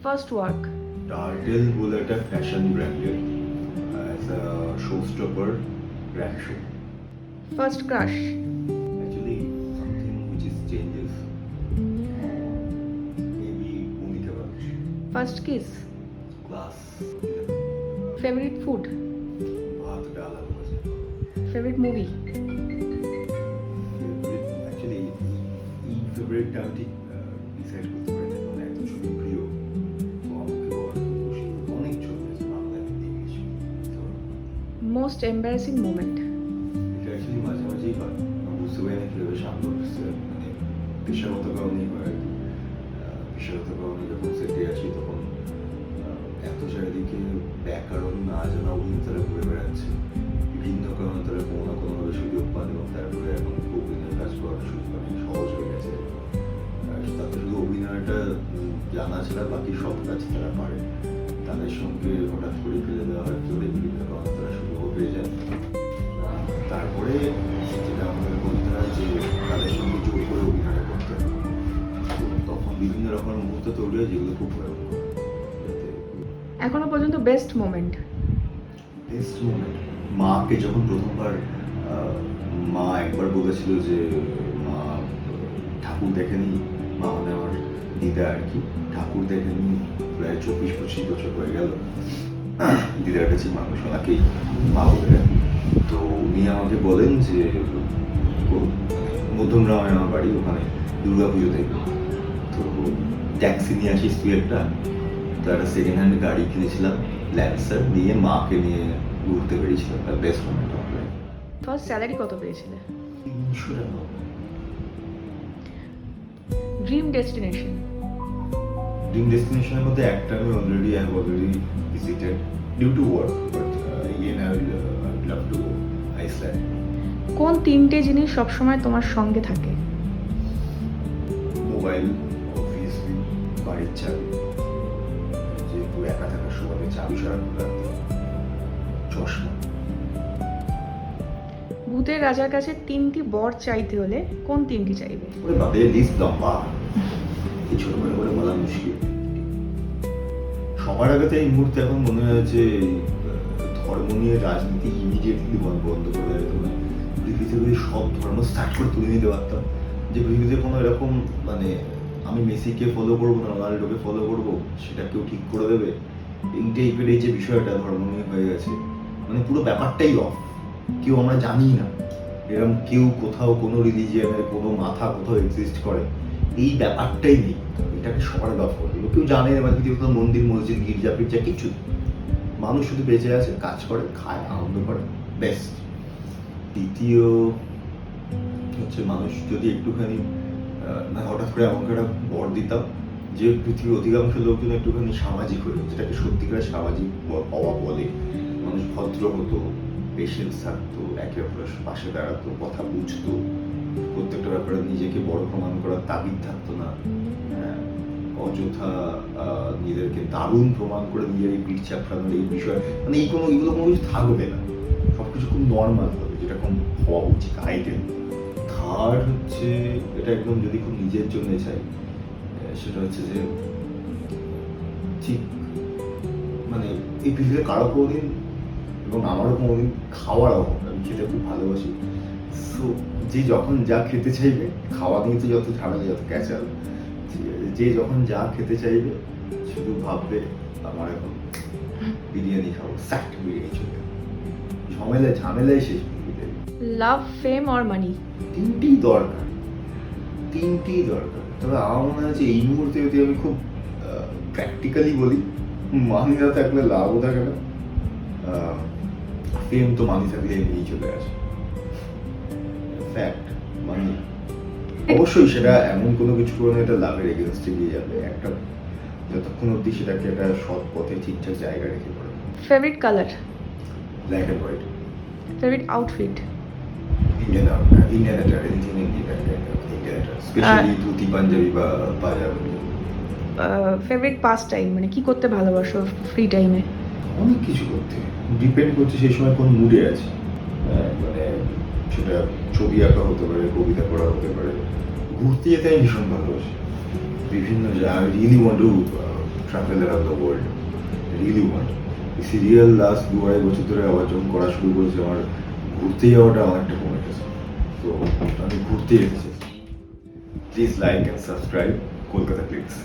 First work. Turtle বলে একটা fashion ব্র্যান্ডের as a show stopper brand show. First crush. Actually something which is changes maybe Bhumika বাবুশ। First kiss. Class favourite food. ভাত ডাল আলু ভাজা। Favourite movie. ফেভারিট অ্যাকচুয়ালি এই ফেভারিটটা আমি ঠিক ডিসাইড করতে পারি না, মানে এত ছবি প্রিয় তো আমাকে অনেক ছবি আছে বাংলা হিন্দি ইংলিশ। তো মোস্ট এম্বারাসিং মোমেন্ট। এটা অ্যাকচুয়ালি মাঝে মাঝেই হয়, আমি বুঝতে পারি না কীভাবে সামনে উঠছে, মানে পেশাগত কারণেই হয় আর কি। পেশাগত কারণে যখন সেটে আসি তখন এত চারিদিকে ব্যাকরণ না জানা অভিনেতারা ঘুরে বেড়াচ্ছে, বিভিন্ন কারণে তারা কোনো না কোনোভাবে সুযোগ পান এবং তারপরে এখন অভিনয়ের কাজ করার সুযোগ অনেক সহজ হয়ে গেছে। তাতে শুধু অভিনয়টা জানা ছাড়া বাকি সব কাজ তারা পারে। তাদের সঙ্গে হঠাৎ করে ফেলে দেওয়া হয় চলে বিভিন্ন কারণে তারা সুযোগও পেয়ে যায়। তারপরে যেটা আমাদের বলতে হয় যে তাদের সঙ্গে জোর করে অভিনয়টা করতে হয়, তখন বিভিন্ন রকমের মুহূর্ত তৈরি হয় যেগুলো খুব ভয়ঙ্কর। এখনো পর্যন্ত বেস্ট মোমেন্ট। বেস্ট মোমেন্ট মাকে যখন প্রথমবার মা একবার বলেছিল যে মা ঠাকুর দেখেনি, মা মানে আমার দিদা আর কি, ঠাকুর দেখেনি প্রায় 24-25 বছর হয়ে গেল। দিদার কাছে মানুষ ওনাকেই মা বলে রাখি। তো উনি আমাকে বলেন যে মধ্যমগ্রামে আমার বাড়ি, ওখানে দুর্গা পুজো দেখবে, তো ট্যাক্সি নিয়ে আসিস তুই একটা। তো একটা সেকেন্ড হ্যান্ড গাড়ি কিনেছিলাম ল্যান্সার, নিয়ে মাকে নিয়ে ঘুরতে বেরিয়েছিলাম। তার বেস্ট মোমেন্ট আমার লাইফ। ফার্স্ট স্যালারি কত পেয়েছিলে? 300 টাকা। Dream destination. ড্রিম ডেস্টিনেশনের মধ্যে একটা আমি already visited due to work, but again I will love to go Iceland. কোন তিনটে জিনিস সবসময় তোমার সঙ্গে থাকে? মোবাইল, অবভিয়াসলি, বাড়ির চাবি, যেহেতু একা থাকার সময় চাবি সারাক্ষণ রাখতে হয়, চশমা। ভূতের রাজার কাছে তিনটি বর চাইতে হলে কোন তিনটি চাইবে? ওরে বাদে লিস্ট লম্বা, এই ছোট করে বলা মুশকিল। সবার আগে তো এই মুহূর্তে এখন মনে হয় যে ধর্ম নিয়ে রাজনীতি ইমিডিয়েটলি বন্ধ করে দেয়। তোমরা পৃথিবীতে সব ধর্ম স্টার্ট করে তুলে নিতে পারতাম, যে পৃথিবীতে কোনো এরকম মানে আমি মেসিকে ফলো করবো না রোনাল্ডোকে ফলো করবো সেটা কেউ ঠিক করে দেবে। এই টাইপের এই যে বিষয়টা ধর্ম নিয়ে হয়ে গেছে, মানে পুরো ব্যাপারটাই অফ। কেউ আমরা জানি না এরকম কেউ কোথাও কোনো রিলিজিয়ানের কোনো মাথা কোথাও এক্সিস্ট করে, এই ব্যাপারটাই নেই। এটাকে সবার লাভ করে দিল, কেউ জানে না পৃথিবীতে কোনো মন্দির মসজিদ গির্জা ফির্জা কিছু নেই। মানুষ শুধু বেঁচে আছে, কাজ করে, খায়, আনন্দ করে, বেস্ট। দ্বিতীয় হচ্ছে মানুষ যদি একটুখানি না হঠাৎ করে এমন একটা বর দিতাম যে পৃথিবীর অধিকাংশ লোকজন একটুখানি সামাজিক হয়ে, যেটাকে সত্যিকার সামাজিক হওয়া বলে। মানুষ ভদ্র হতো, পেশেন্স থাকতো, একে অপরের পাশে দাঁড়াতো, কথা বুঝতো, প্রত্যেকটা ব্যাপারে নিজেকে বড় প্রমাণ করার তাগিদ থাকতো না, অযথা নিজেদেরকে দারুণ প্রমাণ করে নিজের এই পিঠ চাপড়ানোর এই বিষয়, মানে এগুলো কোনো কিছু থাকবে না, সবকিছু খুব নর্মাল হবে, যেটা খুব হওয়া উচিত আইডিয়াল। থার্ড হচ্ছে এটা একদম যদি খুব নিজের জন্য চাই, সেটা হচ্ছে যে ঠিক মানে এই পৃথিবীতে কারো কোনোদিন এবং আমারও কোনোদিন খাওয়ার অভাব, আমি খেতে খুব ভালোবাসি। সো যে যখন যা খেতে চাইবে, খাওয়া নিয়ে তো যত ঝামেলা যত ক্যাচাল, ঠিক আছে, যে যখন যা খেতে চাইবে শুধু ভাববে আমার এখন বিরিয়ানি খাবো, স্যাক্ট বিরিয়ানি চলে, ঝামেলায় শেষ বিরিয়ানি। লাভ, ফেম অর মানি? তিনটেই দরকার। তবে আমার মনে হয় যে এই মুহূর্তে যদি আমি খুব প্র্যাকটিক্যালি বলি, মানি না থাকলে লাভও থাকে না, ফেম তো মানি থাকলে এমনিই চলে আসে, ফ্যাক্ট। মানি অবশ্যই সেটা এমন কোনো কিছু করে না এটা লাভের এগেনস্টে গিয়ে যাবে, একটা যতক্ষণ অবধি সেটাকে একটা সৎ পথে ঠিকঠাক জায়গা রেখে পড়ে। Favourite colour? Black and white. Favourite outfit? Indian attire, anything Indian attire, specially dhoti Punjabi বা পাজামা। ফেভারিট পাস টাইম, মানে কি করতে ভালোবাসো ফ্রি টাইমে? অনেক কিছু করতে ডিপেন্ড করছে সেই সময় কোন মুডে আছে, মানে সেটা ছবি আঁকা হতে পারে, কবিতা পড়া হতে পারে, ঘুরতে যেতে আমি ভীষণ ভালোবাসি বিভিন্ন জায়গায়। I really want to travel around the world, really want. এই সিরিয়াল লাস্ট 2-2.5 বছর ধরে আবার যখন করা শুরু করেছে, আমার ঘুরতে যাওয়াটা অনেকটা কমে গেছে। তো আমি ঘুরতে যেতে চাই। Please like and subscribe Kolkata clicks.